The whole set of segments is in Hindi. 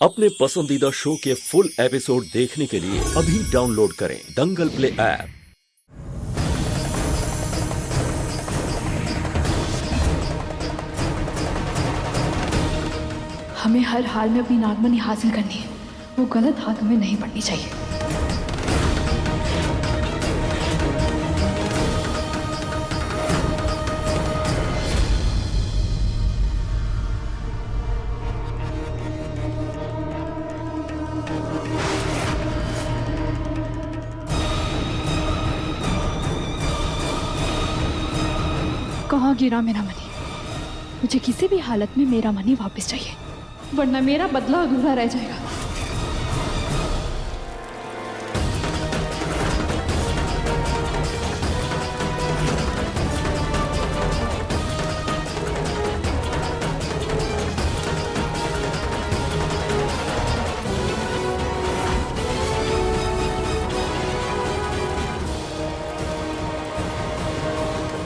अपने पसंदीदा शो के फुल एपिसोड देखने के लिए अभी डाउनलोड करें दंगल प्ले ऐप। हमें हर हाल में अपनी नागमणि हासिल करनी है। वो गलत हाथों में नहीं पड़नी चाहिए। कहाँ गिरा मेरा मनी? मुझे किसी भी हालत में मेरा मनी वापस चाहिए, वरना मेरा बदला अधूरा रह जाएगा।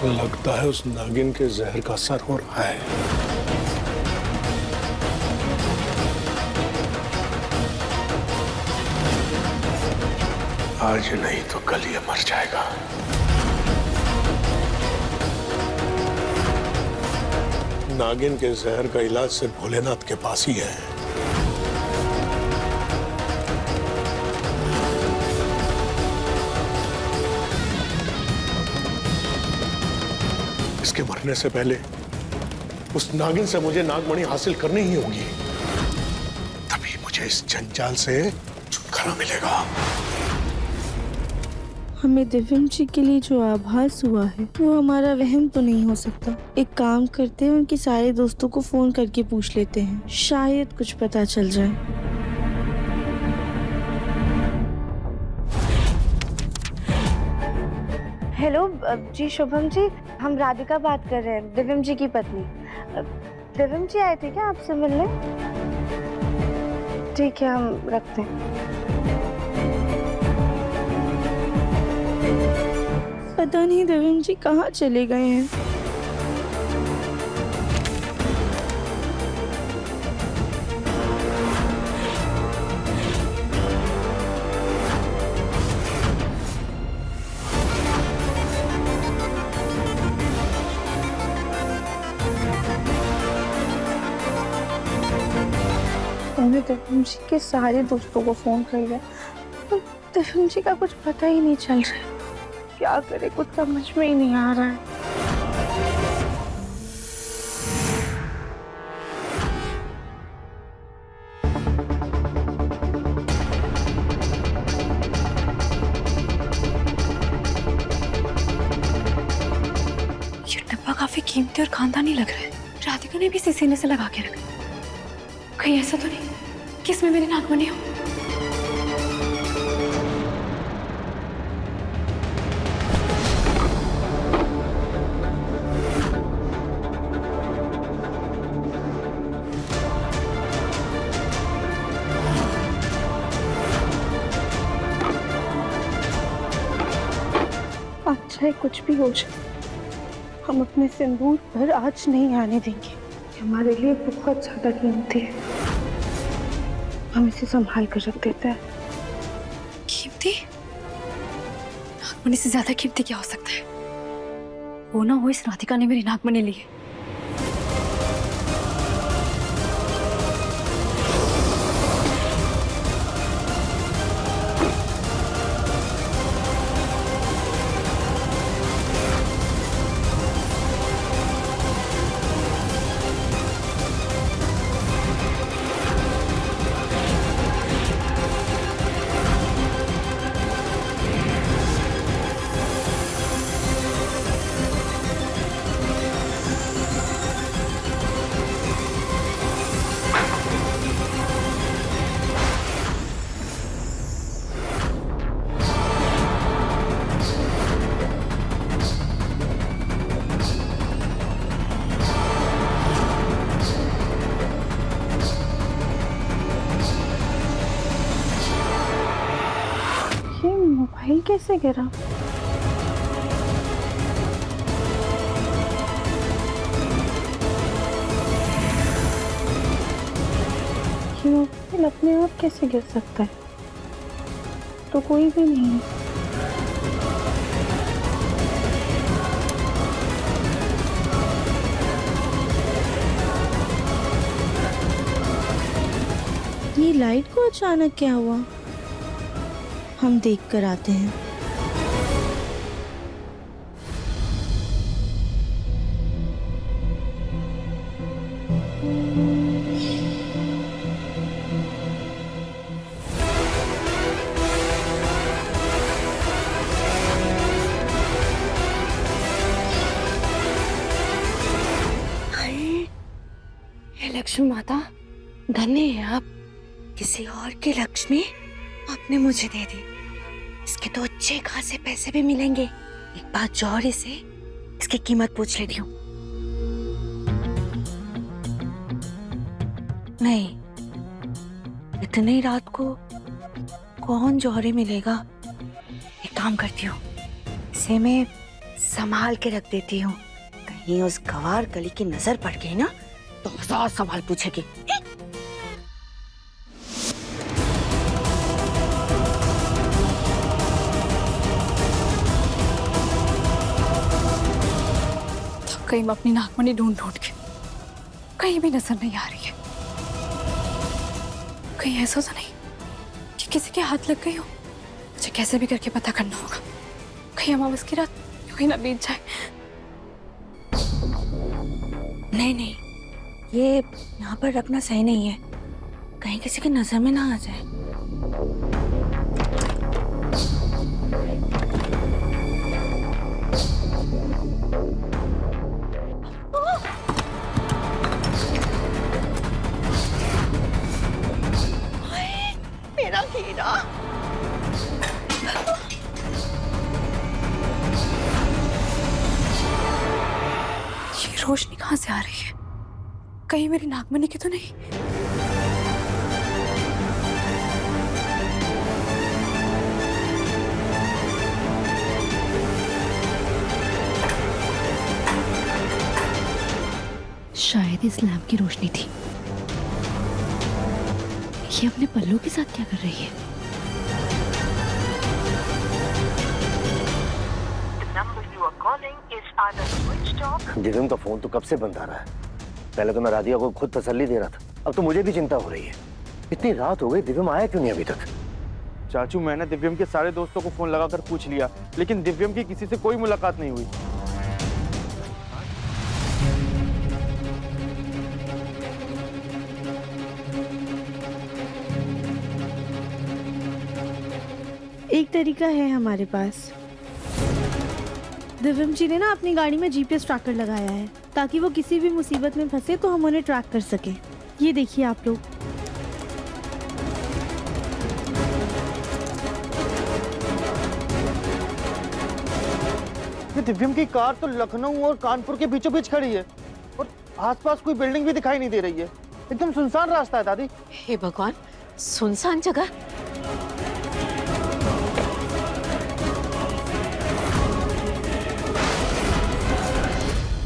लगता है उस नागिन के जहर का असर हो रहा है। आज नहीं तो कल ये मर जाएगा। नागिन के जहर का इलाज सिर्फ भोलेनाथ के पास ही है। इसके मरने से पहले उस नागिन से मुझे नागमणि हासिल करनी ही होगी, तभी मुझे इस जंजाल से छुटकारा मिलेगा। हमें दिव्यम जी के लिए जो आभास हुआ है वो हमारा वहम तो नहीं हो सकता। एक काम करते हैं, उनके सारे दोस्तों को फोन करके पूछ लेते हैं, शायद कुछ पता चल जाए। हेलो जी, शुभम जी, हम राधिका बात कर रहे हैं, दिव्यम जी की पत्नी। दिव्यम जी आए थे क्या आपसे मिलने? ठीक है, हम रखते हैं। पता नहीं दिव्यम जी कहाँ चले गए हैं। मैंने दिव्यम जी के सारे दोस्तों को फोन कर लिया, तो दिव्यम जी का कुछ पता ही नहीं चल रहा है। क्या करे, कुछ समझ में ही नहीं आ रहा है। ये डब्बा काफी कीमती और खानदानी लग रहा है। राधिका ने भी इसे सीने से लगा के रखा। कहीं ऐसा तो नहीं कि इसमें मेरी नागमणि हो? अच्छा है, कुछ भी हो जाए, हम अपने सिंदूर पर आज नहीं आने देंगे। हमारे लिए बहुत ज्यादा कीमती है, हम इसे संभाल कर रख देते हैं। कीमती? नागमणि से ज्यादा कीमती क्या हो सकता है? वो ना हो इस राधिका ने मेरी नागमणि ली है। मोबाइल कैसे गिरा? क्यों? लेकिन अपने आप कैसे गिर सकता है? तो कोई भी नहीं है। ये लाइट को अचानक क्या हुआ? हम देख कर आते हैं। लक्ष्मी माता, धन्य है आप। किसी और की लक्ष्मी आपने मुझे दे दी। इसके तो अच्छे खासे पैसे भी मिलेंगे। एक बार जौहरी से इसकी कीमत पूछ लेती हूँ। नहीं, इतनी रात को कौन जौहरी मिलेगा? एक काम करती हूँ, इसे मैं संभाल के रख देती हूँ। कहीं उस गवार गली की नजर पड़ गई ना तो 1000 सवाल पूछेगी। कहीं मैं अपनी नागमणि ढूंढ के कहीं भी नजर नहीं आ रही है। कहीं ऐसा तो नहीं कि किसी के हाथ लग गई हो? मुझे कैसे भी करके पता करना होगा। कहीं अमावस की रात यूं ही ना बीत जाए। नहीं नहीं, ये यहाँ पर रखना सही नहीं है। कहीं किसी की नजर में ना आ जाए। मेरा हीरा। ये रोशनी कहाँ से आ रही है? कहीं मेरी नागमणि की तो नहीं? शायद इस लैंप की रोशनी थी। ये अपने पल्लू के साथ क्या कर रही है? दिव्यम का फोन तो कब से बंद आ रहा है। पहले तो मैं राधिका को खुद तसल्ली दे रहा था, अब तो मुझे भी चिंता हो रही है। इतनी रात हो गई, दिव्यम आया क्यों नहीं अभी तक? चाचू, मैंने दिव्यम के सारे दोस्तों को फोन लगाकर पूछ लिया, लेकिन दिव्यम की किसी से कोई मुलाकात नहीं हुई। एक तरीका है हमारे पास। दिव्यम जी ने ना अपनी गाड़ी में जीपीएस ट्रैकर लगाया है ताकि वो किसी भी मुसीबत में फंसे तो हम उन्हें ट्रैक कर सके। ये देखिए आप लोग। ये दिव्यम की कार तो लखनऊ और कानपुर के बीचों बीच खड़ी है और आसपास कोई बिल्डिंग भी दिखाई नहीं दे रही है। एकदम सुनसान रास्ता है दादी। हे भगवान, सुनसान जगह।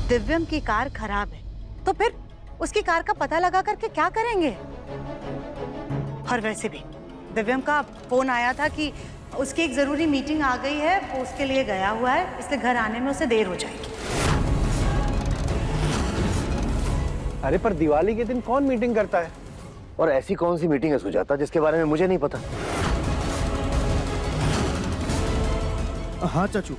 दिव्यम की कार खराब है तो फिर उसकी कार का पता लगा करके क्या करेंगे? और वैसे भी दिव्यम का फोन आया था कि उसकी एक जरूरी मीटिंग आ गई है, वो उसके लिए गया हुआ है, इसलिए घर आने में उसे देर हो जाएगी। अरे पर दिवाली के दिन कौन मीटिंग करता है? और ऐसी कौन सी मीटिंग है सुजाता जिसके बारे में मुझे नहीं पता? हाँ चाचू,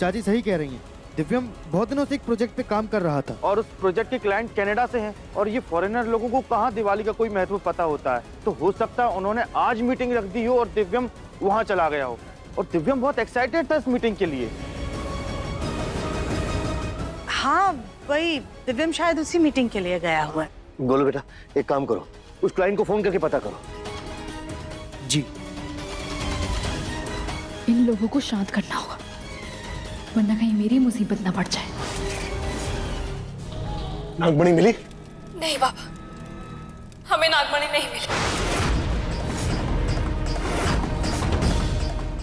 चाची सही कह रही हैं। दिव्यम बहुत दिनों से एक प्रोजेक्ट पे काम कर रहा था और उस प्रोजेक्ट के क्लाइंट कनाडा से हैं और ये फॉरेनर लोगों को कहाँ दिवाली का कोई महत्व पता होता है। तो हो सकता है उन्होंने आज मीटिंग रख दी हो और दिव्यम वहाँ चला गया हो। और दिव्यम बहुत एक्साइटेड था इस मीटिंग के लिए। हाँ वही, दिव्यम शायद उसी मीटिंग के लिए गया हुआ है। गोलू बेटा, एक काम करो, उस क्लाइंट को फोन करके पता करो। जी। इन लोगों को शांत करना होगा, वरना कहीं मेरी मुसीबत ना बढ़ जाए। नागमणि मिली? नहीं बाबा, हमें नागमणि नहीं मिली।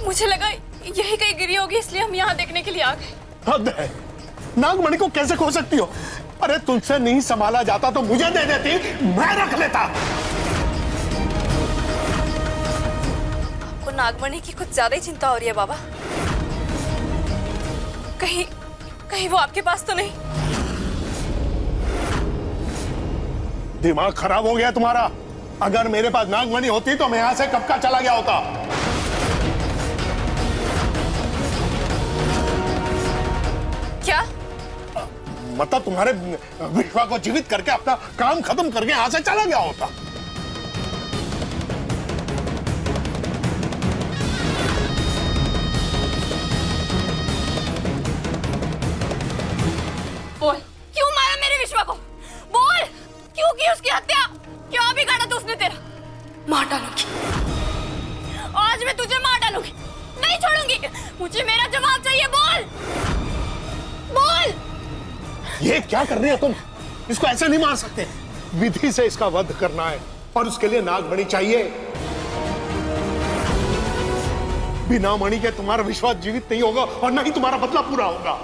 मुझे लगा यही कहीं गिरी होगी, इसलिए हम यहाँ देखने के लिए आ गए। हद है, नागमणि को कैसे खो सकती हो? अरे तुमसे नहीं संभाला जाता तो मुझे दे देती, मैं रख लेता। नागमणि की कुछ ज्यादा ही चिंता हो रही है बाबा। कहीं कहीं वो आपके पास तो नहीं? दिमाग खराब हो गया तुम्हारा? अगर मेरे पास नागमणि होती तो मैं यहां से कब का चला गया होता। क्या मतलब तुम्हारे विश्वा को जीवित करके अपना काम खत्म करके यहां से चला गया होता। बोल, क्यों मारा मेरे विश्वा को? बोल, क्यों की उसकी हत्या? क्या बिगाड़ा तू उसने तेरा? मार डालूंगी, आज मैं तुझे मार डालूंगी, नहीं छोड़ूंगी। मुझे मेरा जवाब चाहिए। बोल बोल। ये क्या कर रही हो तुम? इसको ऐसे नहीं मार सकते। विधि से इसका वध करना है और उसके लिए नागमणि चाहिए। बिना मणि के तुम्हारा विश्वास जीवित नहीं होगा और न ही तुम्हारा बदला पूरा होगा।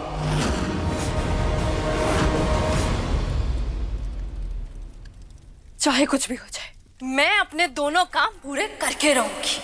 चाहे कुछ भी हो जाए, मैं अपने दोनों काम पूरे करके रहूंगी।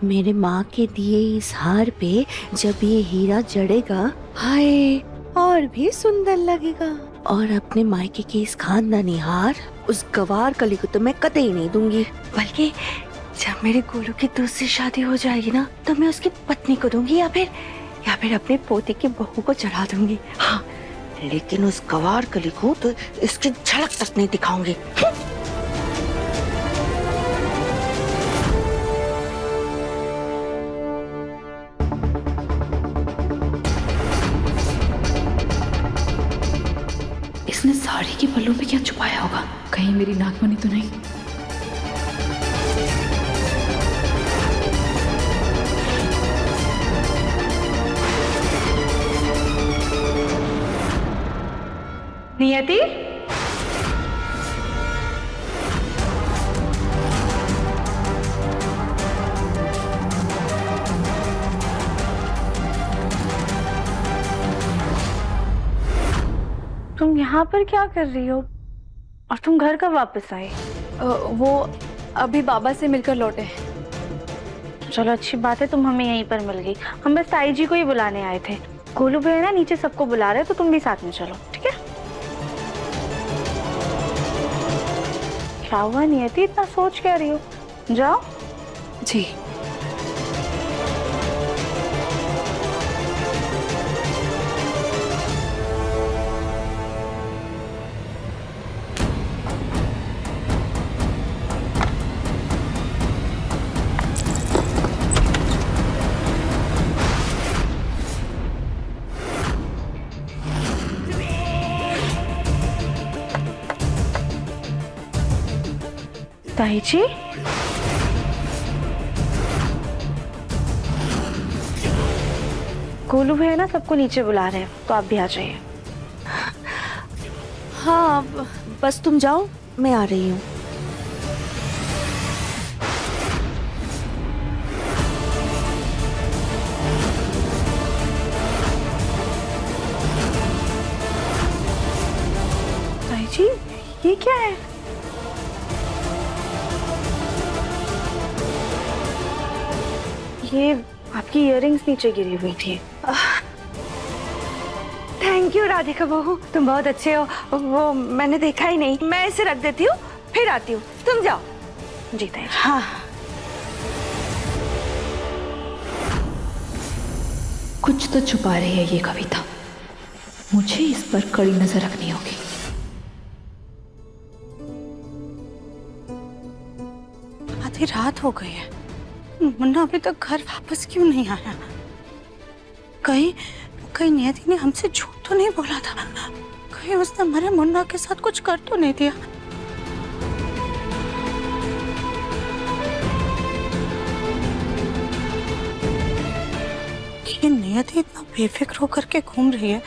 मेरे माँ के दिए इस हार पे जब ये हीरा जड़ेगा, हाय और भी सुंदर लगेगा। और अपने मायके के इस खानदानी हार उस गवार कली को तो मैं कतई नहीं दूंगी, बल्कि जब मेरे गोलू की दूसरी शादी हो जाएगी ना, तो मैं उसकी पत्नी को दूंगी या फिर अपने पोते की बहू को चढ़ा दूंगी। हाँ, लेकिन उस गवार कली को तो इसकी झलक तक नहीं दिखाऊंगी। इसने साड़ी के पल्लू पे क्या छुपाया होगा? कहीं मेरी नागमणि तो नहीं? नियति, तुम यहाँ पर क्या कर रही हो? और तुम घर कब वापस आए? वो अभी बाबा से मिलकर लौटे। चलो अच्छी बात है, तुम हमें यहीं पर मिल गई। हम बस ताई जी को ही बुलाने आए थे। गोलू भैया ना नीचे सबको बुला रहे, तो तुम भी साथ में चलो, ठीक है? क्या हुआ नियति, इतना सोच क्या रही हो? जाओ। जी। ताई जी, गोलू भैया ना सबको नीचे बुला रहे हैं, तो आप भी आ जाइए। हाँ, बस तुम जाओ, मैं आ रही हूँ। ताई जी, ये क्या है? ये आपकी इयररिंग्स नीचे गिरी हुई थी। थैंक यू राधिका बहू, तुम बहुत अच्छे हो। वो मैंने देखा ही नहीं। मैं इसे रख देती हूँ, फिर आती हूँ। तुम जाओ। जी ताई। हाँ। कुछ तो छुपा रही है ये कविता। मुझे इस पर कड़ी नजर रखनी होगी। आधी रात हो गई है, मुन्ना अभी तक घर वापस क्यों नहीं आया? कहीं नियति ने हमसे झूठ तो नहीं बोला था? कहीं उसने मरे मुन्ना के साथ कुछ कर तो नहीं दिया? ये नियति इतना बेफिक्र होकर के घूम रही है,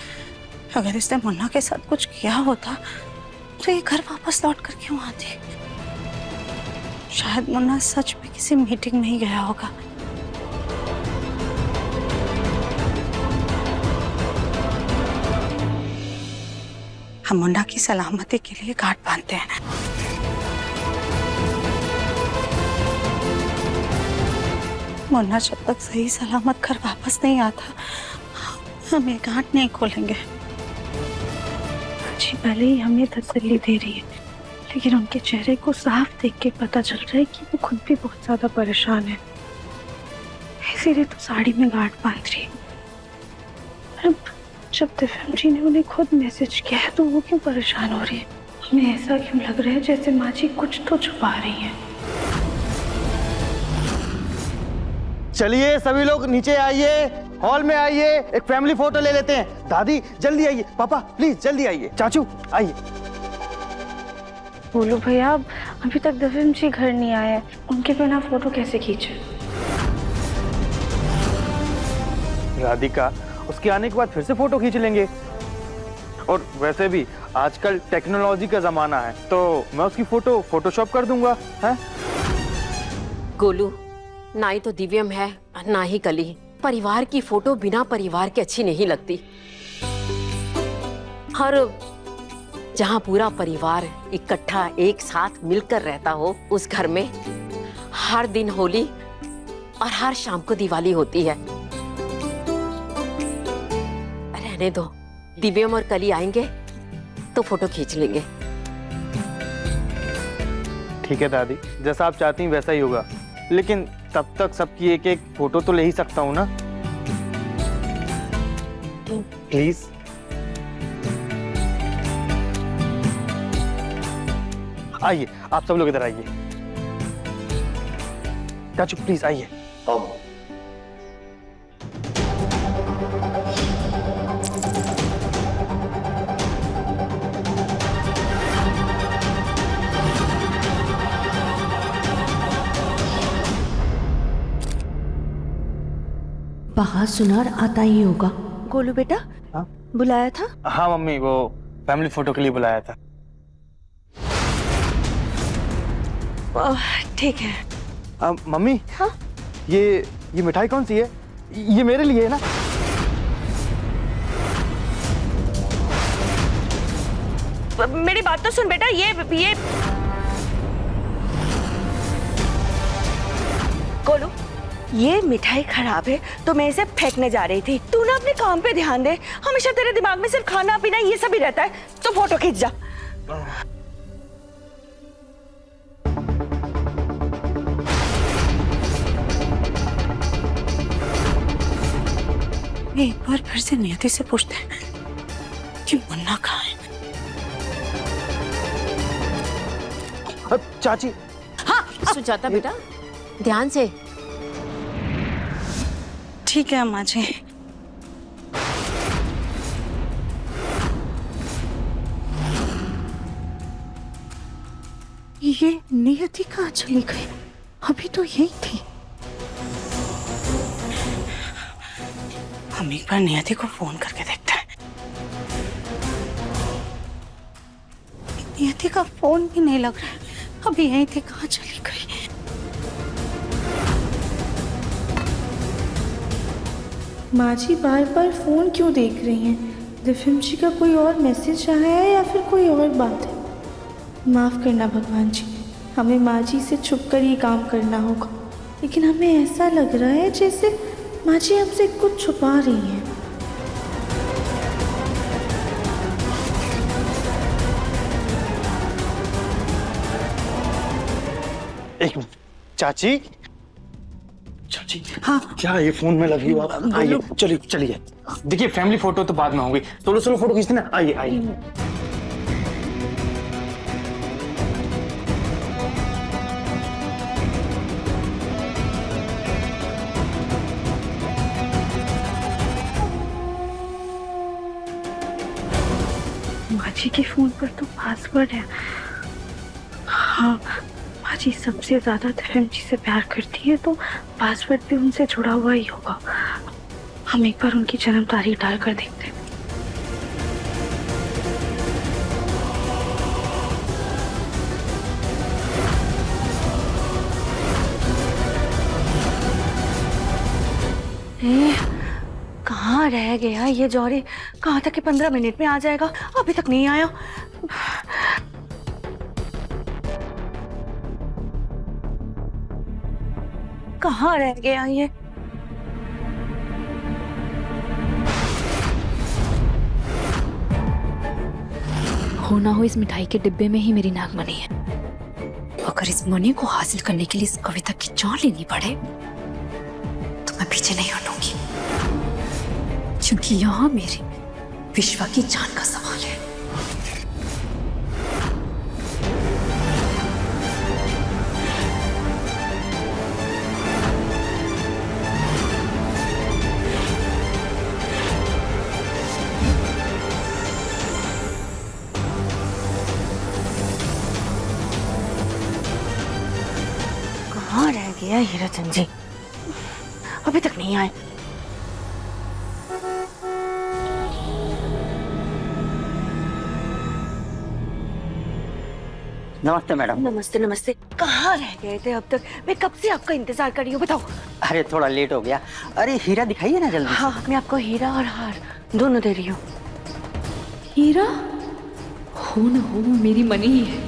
अगर इसने मुन्ना के साथ कुछ किया होता तो ये घर वापस लौट कर क्यों आती? शायद मुन्ना सच में किसी मीटिंग में ही गया होगा। हम मुन्ना की सलामती के लिए गांठ बांधते हैं। मुन्ना जब तक सही सलामत घर वापस नहीं आता, हम ये गांठ नहीं खोलेंगे। जी भले ही हमें तसल्ली दे रही है, लेकिन उनके चेहरे को साफ देख के पता चल रहा है कि वो खुद भी बहुत ज्यादा परेशान है, इसीलिए तो साड़ी में गांठ बांध रही है। अब जब दिव्यम जी ने उन्हें खुद मैसेज किया है तो वो क्यों परेशान हो रही है? हमें ऐसा क्यों लग रहा है जैसे माँ जी कुछ तो छुपा रही है। चलिए सभी लोग नीचे आइए, हॉल में आइए, एक फैमिली फोटो ले लेते हैं। दादी जल्दी आइए, पापा प्लीज जल्दी आइए, चाचू आइए। बोलो भैया, अभी तक दिव्यम जी घर नहीं आए, उनके बिना फोटो कैसे खींचे? राधिका, उसके आने के बाद फिर से फोटो खींच लेंगे। और वैसे भी आजकल टेक्नोलॉजी का जमाना है, तो मैं उसकी फोटो फोटोशॉप कर दूंगा। है गोलू, ना ही तो दिव्यम है ना ही कली। परिवार की फोटो बिना परिवार के अच्छी नहीं लगती। हर जहां पूरा परिवार इकट्ठा एक साथ मिलकर रहता हो, उस घर में हर दिन होली और हर शाम को दिवाली होती है। रहने दो, दिव्यम और कली आएंगे तो फोटो खींच लेंगे। ठीक है दादी, जैसा आप चाहती हैं वैसा ही होगा, लेकिन तब तक सबकी एक एक फोटो तो ले ही सकता हूँ ना, प्लीज। आइए, आप सब लोग इधर आइए। चाचू प्लीज आइए। बाहर सुनार आता ही होगा। गोलू बेटा, हाँ? बुलाया था? हाँ मम्मी, वो फैमिली फोटो के लिए बुलाया था। ठीक है। मम्मी, हाँ? ये मिठाई कौन सी है? ये मेरे लिए है ना? मेरी बात तो सुन बेटा, ये गोलू, ये मिठाई खराब है तो मैं इसे फेंकने जा रही थी। तू ना अपने काम पे ध्यान दे, हमेशा तेरे दिमाग में सिर्फ खाना पीना ये सब ही रहता है। तो फोटो खींच जा। एक बार फिर से नियति से पूछते हैं कि मुन्ना कहाँ है। चाची। हाँ सुजाता बेटा, ध्यान से। ठीक है अम्मा जी। ये नियति कहाँ चली गई? अभी तो यही थी। हम एक बार नियति को फोन करके देखते हैं। नियति का फोन भी नहीं लग रहा है। अभी यही थी, कहाँ चली गई? माँ जी बार बार फोन क्यों देख रही हैं? दिव्यम जी का कोई और मैसेज आया है या फिर कोई और बात है? माफ़ करना भगवान जी, हमें माँ जी से छुप कर ये काम करना होगा, लेकिन हमें ऐसा लग रहा है जैसे माँ जी हमसे कुछ छुपा रही हैं। एक मिनट, चाची। चाची, हाँ क्या ये फोन में लगी हो आप? आइए, चलिए चलिए। देखिए फैमिली फोटो तो बाद में होंगी, सोलो सोलो फोटो खींचते ना। आइए आइए। माँ जी के फोन पर तो पासवर्ड है। हाँ, माँ जी सबसे ज्यादा दिव्यम जी से प्यार करती है तो पासवर्ड भी उनसे जुड़ा हुआ ही होगा। हम एक बार उनकी जन्म तारीख डालकर देखते हैं। कहाँ रह गया ये जौहरी? कहाँ तक कि 15 मिनट में आ जाएगा, अभी तक नहीं आया। कहाँ रह गया ये? हो ना हो इस मिठाई के डिब्बे में ही मेरी नागमणि है। अगर इस मणि को हासिल करने के लिए इस कविता की जान लेनी पड़े तो मैं पीछे नहीं हटूंगी, क्योंकि यहाँ मेरी विश्वा की जान का सवाल है। कहाँ रह गया हीराचंद जी? अभी तक नहीं आए। नमस्ते मैडम। नमस्ते नमस्ते। कहाँ रह गए थे अब तक? मैं कब से आपका इंतजार कर रही हूँ, बताओ। अरे थोड़ा लेट हो गया। अरे हीरा दिखाइए ना जल्दी। हाँ, मैं आपको हीरा और हार दोनों दे रही हूँ। हीरा हो न हो वो मेरी मणि ही है।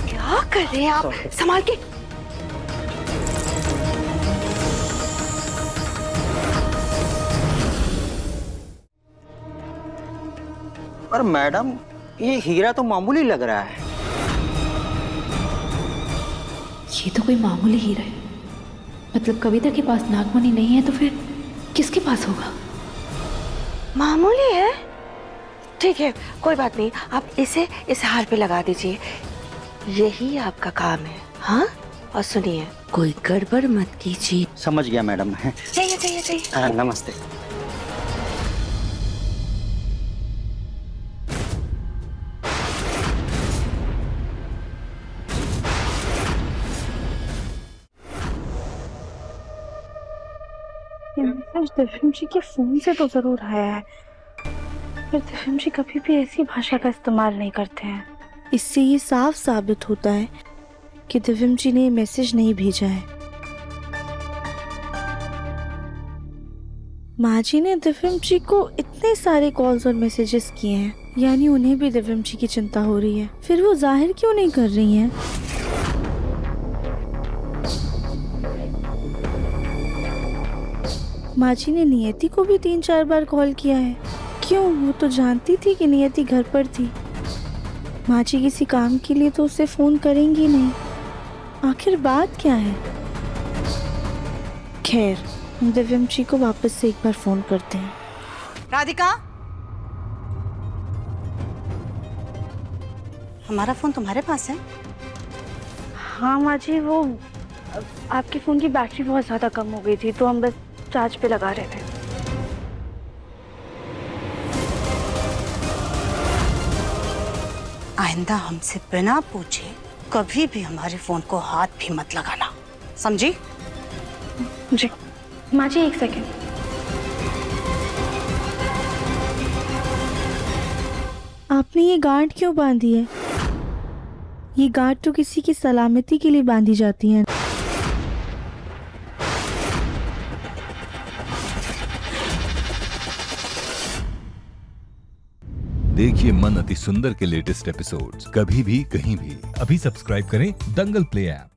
क्या कर रहे हैं आप? संभाल के। पर मैडम ये हीरा तो मामूली लग रहा है। ये तो कोई मामूली हीरा है। मतलब कविता के पास नागमणि नहीं है तो फिर किसके पास होगा? मामूली है? ठीक है, कोई बात नहीं, आप इसे इस हार पे लगा दीजिए, यही आपका काम है। हाँ, और सुनिए, कोई गड़बड़ मत कीजिए। समझ गया मैडम। चाहिए चाहिए चाहिए। नमस्ते। ये मैसेज दिव्यम जी के फोन से तो जरूर आया है, पर दिव्यम जी कभी भी ऐसी भाषा का इस्तेमाल नहीं करते हैं। इससे ये साफ साबित होता है कि दिव्यम जी ने ये मैसेज नहीं भेजा है। माँ जी ने दिव्यम जी को इतने सारे कॉल्स और मैसेजेस किए हैं, यानी उन्हें भी दिव्यम जी की चिंता हो रही है। फिर वो जाहिर क्यों नहीं कर रही हैं? माँ जी ने नियति को भी 3-4 बार कॉल किया है। क्यों? वो तो जानती थी कि नियति घर पर थी। माँ जी किसी काम के लिए तो उसे फोन करेंगी नहीं। आखिर बात क्या है? खैर, हम दिव्यम जी को वापस से एक बार फोन करते हैं। राधिका, हमारा फोन तुम्हारे पास है? हाँ माँ जी, वो आपके फोन की बैटरी बहुत ज्यादा कम हो गई थी तो हम बस चार्ज पे लगा रहे थे। आइंदा हमसे बिना पूछे कभी भी हमारे फोन को हाथ भी मत लगाना, समझी? जी माँ जी, एक सेकेंड। आपने ये गांठ क्यों बांधी है? ये गांठ तो किसी की सलामती के लिए बांधी जाती है। देखिए मन अति सुंदर के लेटेस्ट एपिसोड्स कभी भी कहीं भी। अभी सब्सक्राइब करें दंगल प्ले ऐप।